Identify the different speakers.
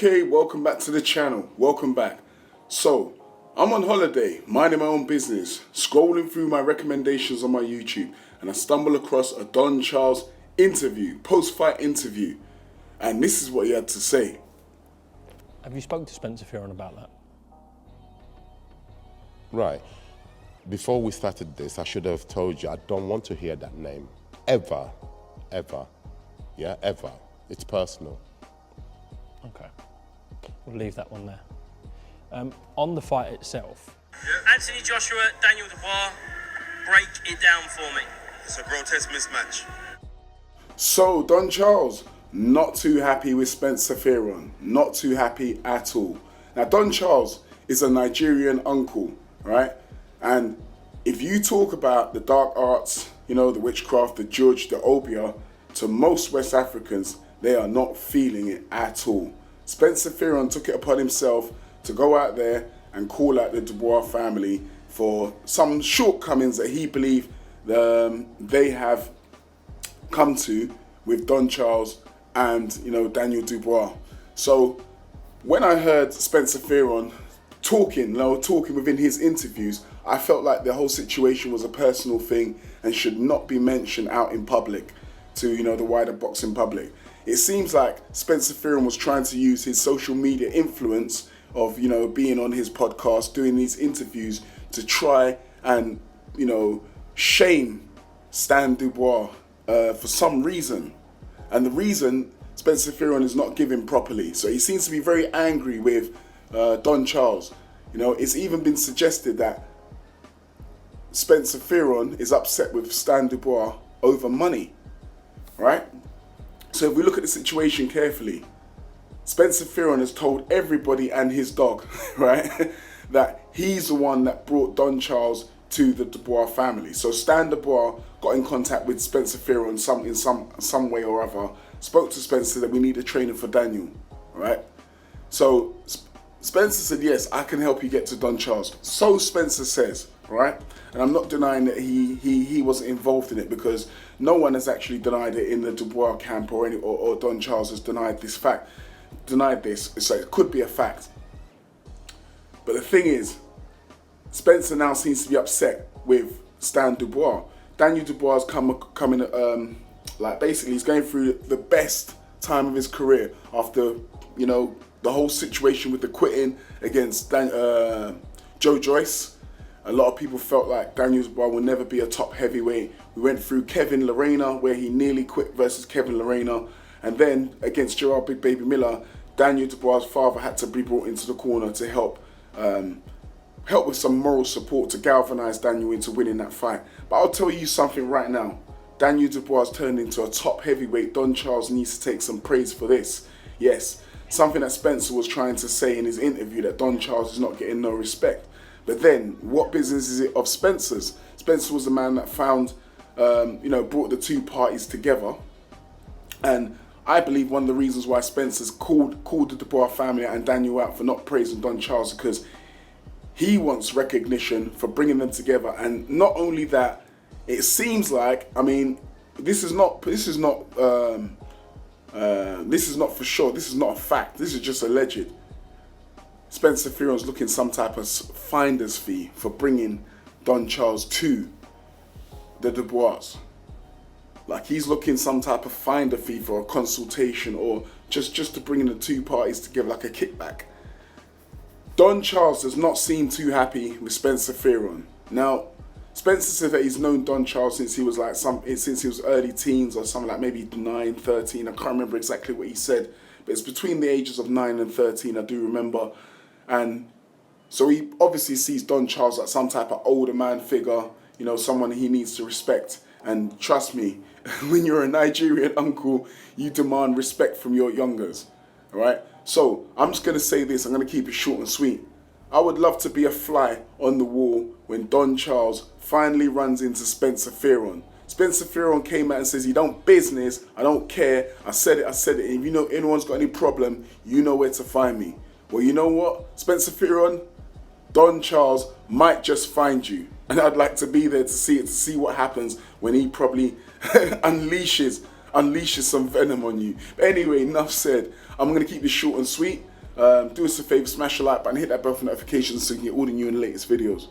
Speaker 1: Okay, welcome back to the channel. Welcome back. So, I'm on holiday, minding my own business, scrolling through my recommendations on my YouTube, and I stumble across a Don Charles interview, post-fight interview, and this is what he had to say.
Speaker 2: Have you spoken to Spencer Fearon about that?
Speaker 3: Right. Before we started this, I should have told you I don't want to hear that name. Ever. Ever. Yeah, ever. It's personal.
Speaker 2: Okay. We'll leave that one there. On the fight itself.
Speaker 4: Anthony Joshua, Daniel Dubois, break it down for me.
Speaker 5: It's a grotesque mismatch.
Speaker 1: So, Don Charles, not too happy with Spencer Fearon. Not too happy at all. Now, Don Charles is a Nigerian uncle, right? And if you talk about the dark arts, you know, the witchcraft, the judge, the obia, to most West Africans, they are not feeling it at all. Spencer Fearon took it upon himself to go out there and call out the Dubois family for some shortcomings that he believed they have come to with Don Charles and, you know, Daniel Dubois. So when I heard Spencer Fearon talking within his interviews, I felt like the whole situation was a personal thing and should not be mentioned out in public to, you know, the wider boxing public. It seems like Spencer Fearon was trying to use his social media influence of, you know, being on his podcast, doing these interviews to try and, you know, shame Stan Dubois for some reason. And the reason Spencer Fearon is not giving properly. So he seems to be very angry with Don Charles. You know, it's even been suggested that Spencer Fearon is upset with Stan Dubois over money, right? So if we look at the situation carefully, Spencer Fearon has told everybody and his dog, right, that he's the one that brought Don Charles to the Dubois family. So Stan Dubois got in contact with Spencer Fearon in some way or other, spoke to Spencer that we need a trainer for Daniel, right? So Spencer said, yes, I can help you get to Don Charles. So Spencer says, right? And I'm not denying that he wasn't involved in it, because no one has actually denied it in the Dubois camp or Don Charles has denied this. So it could be a fact. But the thing is, Spencer now seems to be upset with Stan Dubois. Daniel Dubois is coming, like basically he's going through the best time of his career after, you know, the whole situation with the quitting against Joe Joyce. A lot of people felt like Daniel Dubois will never be a top heavyweight. We went through Kevin Lorena, where he nearly quit versus Kevin Lorena. And then against Gerard Big Baby Miller, Daniel Dubois' father had to be brought into the corner to help with some moral support to galvanize Daniel into winning that fight. But I'll tell you something right now. Daniel Dubois turned into a top heavyweight. Don Charles needs to take some praise for this. Yes, something that Spencer was trying to say in his interview, that Don Charles is not getting no respect. But then, what business is it of Spencer's? Spencer was the man that found, brought the two parties together. And I believe one of the reasons why Spencer's called the Dubois family and Daniel out for not praising Don Charles, because he wants recognition for bringing them together. And not only that, it seems like, I mean, this is not for sure. This is not a fact. This is just alleged. Spencer Fearon's looking some type of finder's fee for bringing Don Charles to the Dubois. Like he's looking some type of finder fee for a consultation, or just to bring the two parties together, like a kickback. Don Charles does not seem too happy with Spencer Fearon. Now, Spencer said that he's known Don Charles since he was early teens or something, like maybe 9, 13. I can't remember exactly what he said, but it's between the ages of 9 and 13, I do remember. And so he obviously sees Don Charles as some type of older man figure, you know, someone he needs to respect. And trust me, when you're a Nigerian uncle, you demand respect from your youngers, all right? So I'm just going to say this, I'm going to keep it short and sweet. I would love to be a fly on the wall when Don Charles finally runs into Spencer Fearon. Spencer Fearon came out and says, "You don't business, I don't care, I said it. And if you know anyone's got any problem, you know where to find me." Well, you know what, Spencer Fearon, Don Charles might just find you. And I'd like to be there to see what happens when he probably unleashes some venom on you. But anyway, enough said. I'm going to keep this short and sweet. Do us a favor, smash the like button, hit that bell for notifications so you can get all the new and latest videos.